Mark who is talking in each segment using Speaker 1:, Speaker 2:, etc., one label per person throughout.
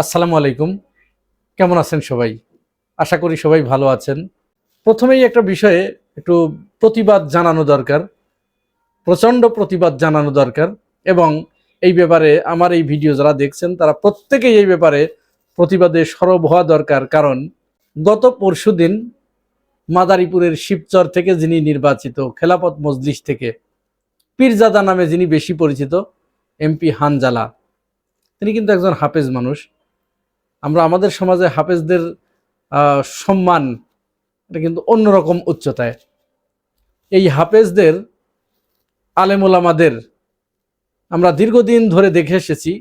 Speaker 1: আসসালামু আলাইকুম। কেমন আছেন সবাই? আশা করি সবাই ভালো আছেন। প্রথমেই একটা বিষয়ে একটু প্রতিবাদ জানানো দরকার। প্রচণ্ড প্রতিবাদ জানানো দরকার এবং এই ব্যাপারে আমার এই ভিডিও যারা দেখছেন তারা প্রত্যেকেই এই ব্যাপারে প্রতিবাদে সরব হওয়া দরকার। কারণ গত পরশুদিন মাদারীপুরের শিবচর থেকে যিনি নির্বাচিত, খেলাফত মজলিস থেকে পীরজাদা নামে যিনি বেশি পরিচিত, এমপি হানজালা, তিনি কিন্তু একজন হাফেজ মানুষ। আমরা আমাদের সমাজে হাফেজদের সম্মান এটা কিন্তু অন্যরকম উচ্চতায়। এই হাফেজদের, আলেম ওলামাদের আমরা দীর্ঘদিন ধরে দেখে এসেছি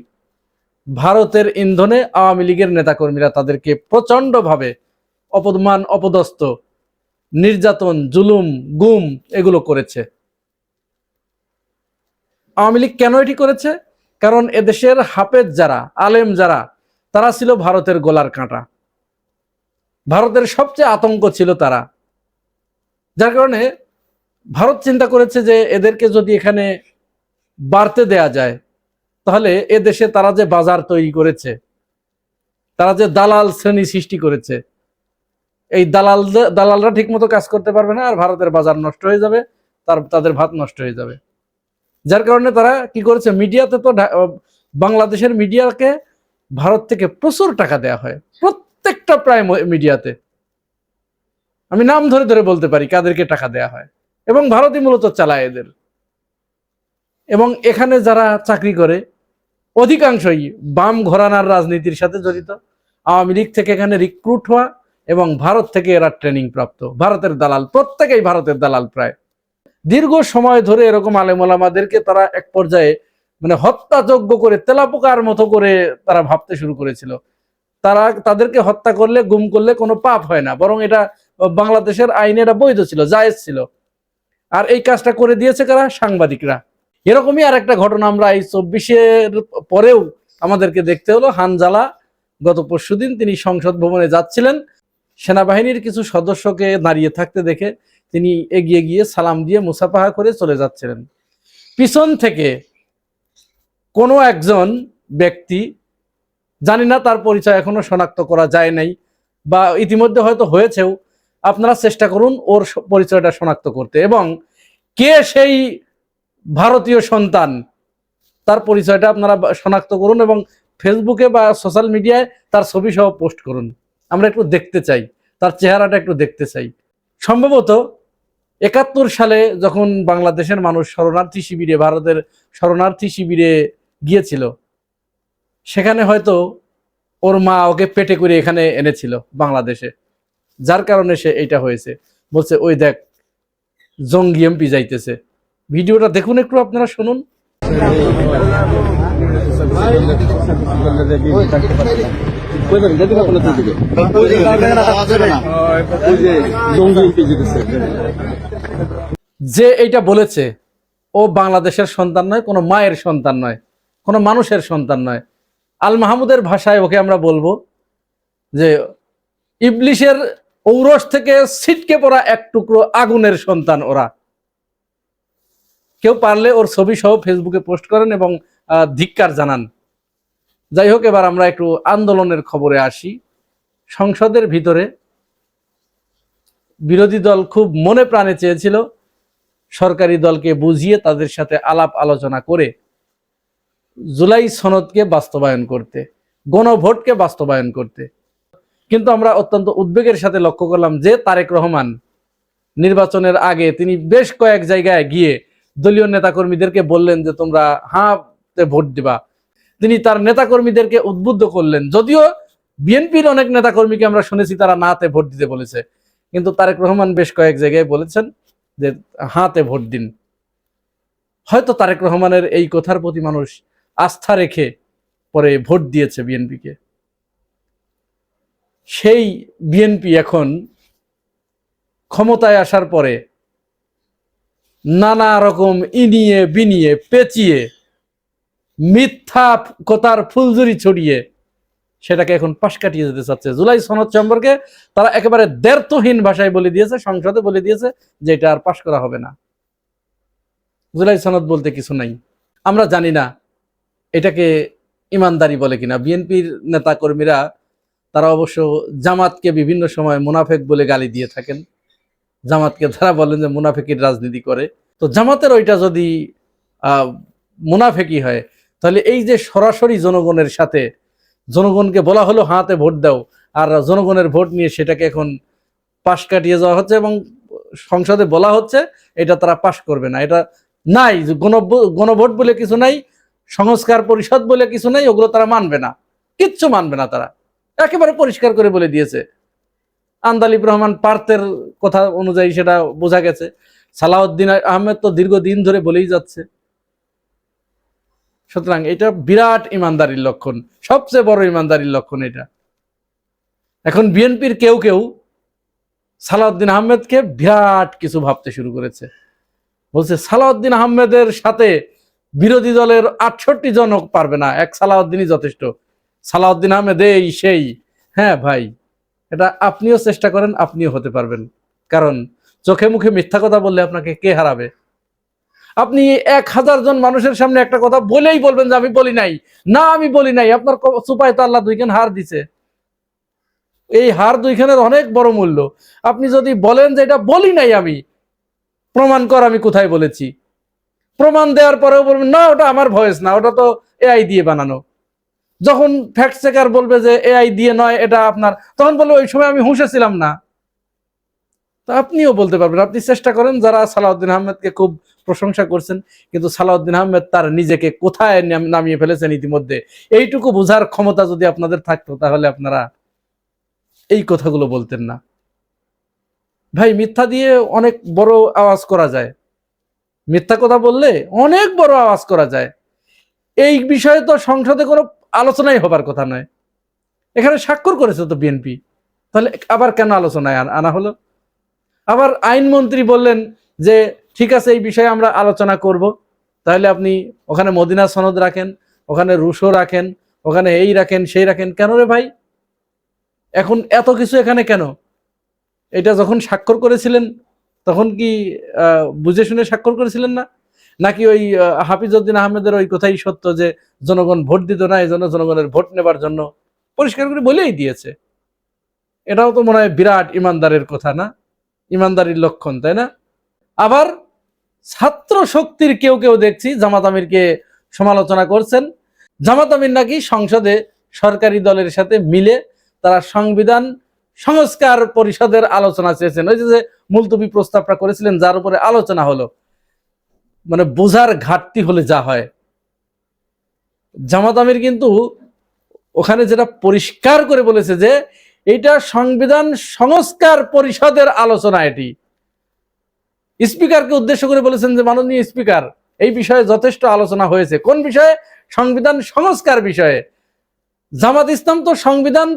Speaker 1: ভারতের ইন্ধনে আওয়ামী লীগের নেতাকর্মীরা তাদেরকে প্রচণ্ডভাবে অপমান, অপদস্থ, নির্যাতন, জুলুম, গুম এগুলো করেছে। আওয়ামী লীগ কেন এটি করেছে? কারণ এদেশের হাফেজ যারা, আলেম যারা, তারা ছিল ভারতের গলার কাঁটা। ভারতের সবচেয়ে আতঙ্ক ছিল তারা। যার কারণে ভারত চিন্তা করেছে যে এদেরকে যদি এখানে বাড়তে দেয়া যায় তাহলে এ দেশে তারা যে বাজার তৈরি করেছে, তারা যে দালাল শ্রেণী সৃষ্টি করেছে, এই দালালরা ঠিক মতো কাজ করতে পারবে না, আর ভারতের বাজার নষ্ট হয়ে যাবে, তাদের ভাত নষ্ট হয়ে যাবে। যার কারণে তারা কি করেছে, মিডিয়াতে তো বাংলাদেশের মিডিয়াকে ভারত থেকে প্রচুর টাকা দেয়া হয়, প্রত্যেকটা প্রায় মিডিয়াতে। আমি নাম ধরে ধরে বলতে পারি কাদেরকে টাকা দেয়া হয়, এবং ভারতই মূলত চালায় এদের। এবং এখানে যারা চাকরি করে অধিকাংশই বাম ঘরানার রাজনীতির সাথে জড়িত। আওয়ামী লীগ থেকে এখানে রিক্রুট হওয়া এবং ভারত থেকে এরা ট্রেনিং প্রাপ্ত, ভারতের দালাল, প্রত্যেকেই ভারতের দালাল। প্রায় দীর্ঘ সময় ধরে এরকম আলেম ওলামাদেরকে তারা এক পর্যায়ে মানে হত্যাযজ্ঞ করে, তেলাপোকার মতো করে তারা ভাবতে শুরু করেছিল তাদেরকে হত্যা করলে, গুম করলে কোনো পাপ হয় না, বরং এটা বাংলাদেশের আইনে এটা বৈধ ছিল, জায়েজ ছিল। আর এই কাজটা করে দিয়েছে কারা? সাংবাদিকরা। এরকমই আর একটা ঘটনা আমরা এই 24-এর পরেও আমাদেরকে দেখতে হলো। হানজালা গত পরশুদিন তিনি সংসদ ভবনে যাচ্ছিলেন, সেনাবাহিনীর কিছু সদস্যকে দাঁড়িয়ে থাকতে দেখে তিনি এগিয়ে গিয়ে সালাম দিয়ে মুসাফাহা করে চলে যাচ্ছিলেন। পিছন থেকে কোনো একজন ব্যক্তি, জানি না তার পরিচয় এখনো শনাক্ত করা যায় নাই, বা ইতিমধ্যে হয়তো হয়েছেও, আপনারা চেষ্টা করুন ওর পরিচয়টা শনাক্ত করতে, এবং কে সেই ভারতীয় সন্তান তার পরিচয়টা আপনারা শনাক্ত করুন এবং ফেসবুকে বা সোশ্যাল মিডিয়ায় তার ছবি সহ পোস্ট করুন। আমরা একটু দেখতে চাই, তার চেহারাটা একটু দেখতে চাই। সম্ভবত 71 সালে যখন বাংলাদেশের মানুষ শরণার্থী শিবিরে, ভারতের শরণার্থী শিবিরে গিয়েছিল, সেখানে হয়তো ওর মা ওকে পেটে করে এখানে এনেছিল বাংলাদেশে, যার কারণে সে এইটা হয়েছে। বলছে ওই দেখ জঙ্গি এমপি যাইতেছে। ভিডিওটা দেখুন একটু, আপনারা শুনুন। যে এইটা বলেছে ও বাংলাদেশের সন্তান নয়, কোনো মায়ের সন্তান নয়, কোনো মানুষের সন্তান নয়। আল মাহমুদের ভাষায় ওকে আমরা বলবো যে ইবলিশের ঔরস থেকে ছিটকে পড়া এক টুকরো আগুনের সন্তান ওরা। কেউ পারলে ওর ছবি সহ ফেসবুকে পোস্ট করেন এবং ধিক্কার জানান। যাই হোক, এবার আমরা একটু আন্দোলনের খবরে আসি। সংসদের ভিতরে বিরোধী দল খুব মনে প্রাণে চেয়েছিল সরকারি দলকে বুঝিয়ে তাদের সাথে আলাপ আলোচনা করে জুলাই সনদকে বাস্তবায়ন করতে, গণভোটকে বাস্তবায়ন করতে। কিন্তু আমরা অত্যন্ত উদ্বেগের সাথে লক্ষ্য করলাম যে তারেক রহমান নির্বাচনের আগে তিনি বেশ কয়েক জায়গায় গিয়ে দলীয় নেতাকর্মীদেরকে বললেন যে তোমরা হাতে ভোট দিবা। তিনি তার নেতাকর্মীদেরকে উদ্বুদ্ধ করলেন, যদিও বিএনপির অনেক নেতাকর্মীকে আমরা শুনেছি তারা নাতে ভোট দিতে বলেছে, কিন্তু তারেক রহমান বেশ কয়েক জায়গায় বলেছেন যে হাতে ভোট দিন। হয়তো তারেক রহমানের এই কথার প্রতি মানুষ আস্থা রেখে পরে ভোট দিয়েছে বিএনপিকে। সেই বিএনপি এখন ক্ষমতায় আসার পরে নানা রকম ইনিয়ে বিনিয়ে পেঁচিয়ে মিথ্যা কথার ফুলঝুরি ছড়িয়ে সেটাকে এখন পাশ কাটিয়ে যেতে চাচ্ছে। জুলাই সনদ সম্পর্কে তারা একেবারে দ্ব্যর্থহীন ভাষায় বলে দিয়েছে, সংসদে বলে দিয়েছে যে এটা আর পাশ করা হবে না। জুলাই সনদ বলতে কিছু নাই। আমরা জানি না এটাকে ইমানদারি বলে কিনা। বিএনপির নেতা কর্মীরা তারা অবশ্য জামাতকে বিভিন্ন সময় মুনাফেক বলে গালি দিয়ে থাকেন। জামাতকে তারা বলেন যে মুনাফেকির রাজনীতি করে। তো জামাতের ওইটা যদি মুনাফেকি হয়, তাহলে এই যে সরাসরি জনগণের সাথে, জনগণকে বলা হলো হাতে ভোট দাও, আর জনগণের ভোট নিয়ে সেটাকে এখন পাশ কাটিয়ে যাওয়া হচ্ছে এবং সংসদে বলা হচ্ছে এটা তারা পাশ করবে না। এটা নাই, গণভোট বলে কিছু নাই, সংস্কার পরিষদ বলে কিছু নাই, ওগুলো তারা মানবে না, কিচ্ছু মানবে না। তারা একেবারে পরিষ্কার করে বলে দিয়েছে। আন্দালিব রহমান পার্থের কথা অনুযায়ী সেটা বোঝা গেছে। সালাউদ্দিন আহমেদ তো দীর্ঘদিন ধরে বলেই যাচ্ছে। সুতরাং এটা বিরাট ইমানদারির লক্ষণ, সবচেয়ে বড় ইমানদারির লক্ষণ এটা। এখন বিএনপির কেউ কেউ সালাউদ্দিন আহমেদকে বিরাট কিছু ভাবতে শুরু করেছে। বলছে সালাউদ্দিন আহমেদের সাথে বিরোধী দলের 68 জন পারবে না, এক সালাউদ্দিনই যথেষ্ট। সালাউদ্দিন আহমেদ এই সেই। হ্যাঁ ভাই, এটা আপনিও চেষ্টা করেন, আপনিও হতে পারবেন। কারণ চোখে মুখে মিথ্যা কথা বললে আপনাকে কে হারাবে? আপনি 1000 জন মানুষের সামনে একটা কথা বলেই বলবেন যে আমি বলি নাই, না আমি বলি নাই। আপনার চুপায় তো আল্লাহ 2 খান হার দিছে। এই হার 2 খানের অনেক বড় মূল্য। আপনি যদি বলেন যে এটা বলি নাই আমি, প্রমাণ কর আমি কোথায় বলেছি, প্রমাণ দেওয়ার পরেও বলবেন না ওটা আমার ভয়েস না, ওটা তো এআই দিয়ে বানানো। যখন ফ্যাক্ট চেকার বলবে যে এআই দিয়ে নয় এটা আপনার, তখন বলবে ওই সময় আমি হুঁশে ছিলাম না। তো আপনিও বলতে পারবেন। আপনি চেষ্টা করেন। যারা সালাউদ্দিন আহমেদকে খুব প্রশংসা করছেন, কিন্তু সালাউদ্দিন আহমেদ তার নিজেকে কোথায় নামিয়ে ফেলেছেন ইতিমধ্যে, এইটুকু বোঝার ক্ষমতা যদি আপনাদের থাকতো, তাহলে আপনারা এই কথাগুলো বলতেন না। ভাই, মিথ্যা দিয়ে অনেক বড় আওয়াজ করা যায়, মিথ্যা কথা বললে অনেক বড় আওয়াজ করা যায়। এই বিষয়ে তো সংসদে কোনো আলোচনাই হবার কথা নয়। এখানে স্বাক্ষর করেছে তো বিএনপি, তাহলে আবার কেন আলোচনায় আনা হলো? আবার আইনমন্ত্রী বললেন যে ঠিক আছে এই বিষয়ে আমরা আলোচনা করব। তাহলে আপনি ওখানে মদিনা সনদ রাখেন, ওখানে রুশো রাখেন, ওখানে এই রাখেন সেই রাখেন, কেন রে ভাই? এখন এত কিছু এখানে কেন? এটা যখন স্বাক্ষর করেছিলেন তখন কি বুঝে শুনে স্বাক্ষর করেছিলেন না? নাকি ওই হাফিজউদ্দিন আহমেদের ওই কথাই সত্য যে জনগণ ভোট দিত না, এই জন্য জনগণের ভোট নেবার জন্য পরিষ্কার করে বলেই দিয়েছে? এটাও তো মনে হয় বিরাট ইমানদারের কথা না, ইমানদারির লক্ষণ, তাই না? আবার ছাত্র শক্তির কেউ কেউ দেখছি জামাত আমিরকে সমালোচনা করছেন। জামাত আমির নাকি সংসদে সরকারি দলের সাথে মিলে তারা সংবিধান সংস্কার পরিষদের আলোচনা চেয়েছেন। ওই যে মুলতবি প্রস্তাবটা করেছিলেন, যার উপরে আলোচনা হলো। মানে বোঝার ঘাটতি হলে যা হয়। জামাত আমির কিন্তু ওখানে যেটা পরিষ্কার করে বলেছে যে এটা সংবিধান সংস্কার পরিষদের আলোচনা। এটি স্পিকারকে উদ্দেশ্য করে বলেছেন যে মাননীয় স্পিকার, এই বিষয়ে যথেষ্ট আলোচনা হয়েছে। কোন বিষয়ে? সংবিধান সংস্কার বিষয়ে। জামাত ইসলাম তো সংবিধান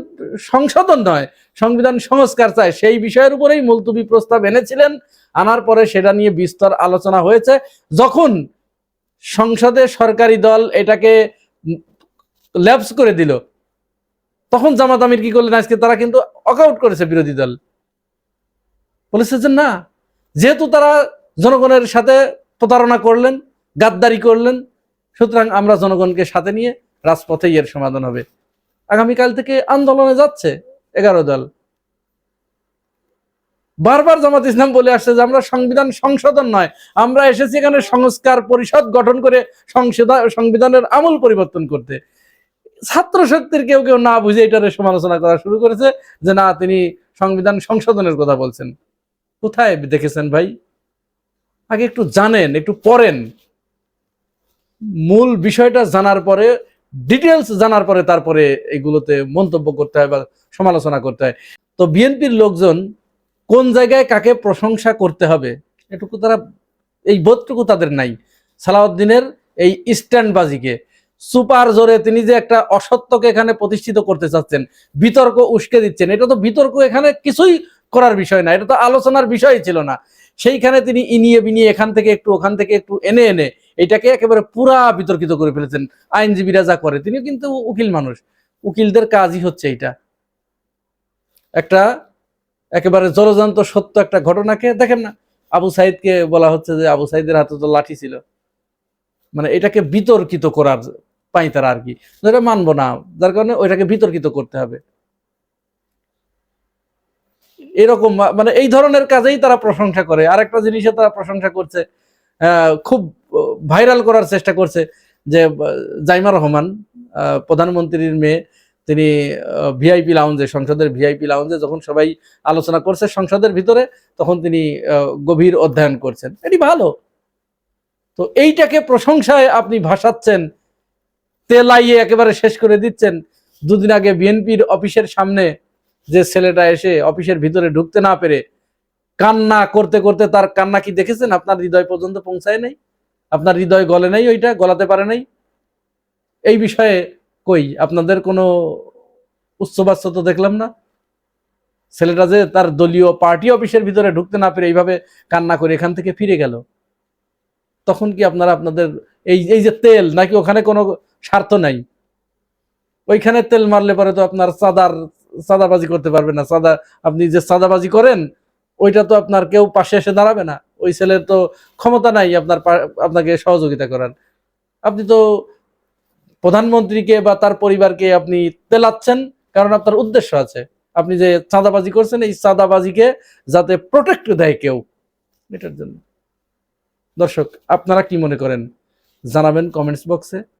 Speaker 1: সংশোধন নয়, সংবিধান সংস্কার চায়। সেই বিষয়ের উপরেই মুলতবি প্রস্তাব এনেছিলেন। আনার পরে সেটা নিয়ে বিস্তর আলোচনা হয়েছে। যখন সংসদে সরকারি দল এটাকে ল্যাপস করে দিল, তখন জামাত আমির কি করলেন? আজকে তারা কিন্তু ওয়াকআউট করেছে। বিরোধী দল বলেছে যে না, যেহেতু তারা জনগণের সাথে প্রতারণা করলেন, গাদ্দারি করলেন, সুতরাং আমরা জনগণকে সাথে নিয়ে রাজপথে এর সমাধান হবে। আগামীকাল থেকে আন্দোলনে যাচ্ছে 11 দল। বারবার জামাত ইসলাম বলে আসছে যে আমরা সংবিধান সংশোধন নয়, আমরা এসেছি এখানে সংস্কার পরিষদ গঠন করে সংবিধানের আমূল পরিবর্তন করতে। ছাত্র শক্তির কেউ কেউ না বুঝে এটার সমালোচনা করা শুরু করেছে যে না, তিনি সংবিধান সংশোধনের কথা বলছেন। কোথায় দেখেছেন ভাই? আগে একটু জানেন, একটু পড়েন, মূল বিষয়টা জানার পরে, ডিটেলস জানার পরে তারপরে এগুলোতে মন্তব্য করতে হয় বা সমালোচনা করতে হয়। তো বিএনপির লোকজন কোন জায়গায় কাকে প্রশংসা করতে হবে এটুকু তারা, এই বোধটুকু তাদের নাই। সালাউদ্দিনের এই স্ট্যান্ডবাজিকে সুপার জোরে তিনি যে একটা অসত্যকে এখানে প্রতিষ্ঠিত করতে চাচ্ছেন, বিতর্ক উস্কে দিচ্ছেন, এটা তো বিতর্ক এখানে কিছুই করার বিষয় না, এটা তো আলোচনার বিষয় ছিল না। সেইখানে তিনি ইনিয়ে বিনিয়ে এখান থেকে একটু ওখান থেকে একটু এনে এনে এটাকে একেবারে পুরা বিতর্কিত করে ফেলেছেন। আইনজীবীরা যা করে, তিনি কিন্তু উকিল মানুষ, উকিলদের কাজই হচ্ছে এইটা। একটা একেবারে জলজান্ত সত্য একটা ঘটনাকে দেখেন না, আবু সাইদকে বলা হচ্ছে যে আবু সাইদের হাতে তো লাঠি ছিল, মানে এটাকে বিতর্কিত করার পাই তারা আর কি, যেটা মানবো না, যার কারণে ওইটাকে বিতর্কিত করতে হবে। এরকম মানে এই ধরনের কাজেই তারা প্রশংসা করে। আরেকটা জিনিসে তারা প্রশংসা করছে, খুব ভাইরাল করার চেষ্টা করছে, যে জাইমা রহমান প্রধানমন্ত্রীর মেয়ে, তিনি ভিআইপি লাউঞ্জে, সংসদের ভিআইপি লাউঞ্জে যখন সবাই আলোচনা করছে সংসদের ভিতরে, তখন তিনি গভীর অধ্যয়ন করছেন। এটি ভালো। তো এইটাকে প্রশংসায় আপনি ভাসাচ্ছেন, তেলাইয়ে একেবারে শেষ করে দিচ্ছেন। দুদিন আগে বিএনপির অফিসের সামনে যে ছেলেটা এসে অফিসের ভিতরে ঢুকতে না পেরে কান্না করতে করতে, তার কান্না কি দেখেছেন? আপনার হৃদয় পর্যন্ত পৌঁছায় নাই? আপনার হৃদয় গলে নাই? ওইটা গলাতে পারে নাই? এই বিষয়ে কই আপনাদের কোনো উচ্চবাচ্য তো দেখলাম না। ছেলেটা যে তার দলীয় পার্টি অফিসের ভিতরে ঢুকতে না পেরে এইভাবে কান্না করে এখান থেকে ফিরে গেল, তখন কি আপনারা আপনাদের এই যে তেল, নাকি ওখানে কোনো স্বার্থ নাই? ওইখানে তেল মারলে পরে তো আপনার চাঁদাবাজি করতে পারবেন না। আপনি যে চাঁদাবাজি করেন, ওইটা তো আপনার কেউ পাশে এসে দাঁড়াবে না। ওই ছেলের তো ক্ষমতা নাই আপনাকে সহযোগিতা করার। আপনি তো প্রধানমন্ত্রীকে বা তার পরিবারকে আপনি তেলাচ্ছেন, কারণ আপনার উদ্দেশ্য আছে। আপনি যে চাঁদাবাজি করছেন, এই চাঁদাবাজিকে যাতে প্রোটেক্ট দেয় কেউ, এটার জন্য। দর্শক, আপনারা কি মনে করেন জানাবেন কমেন্টস বক্সে।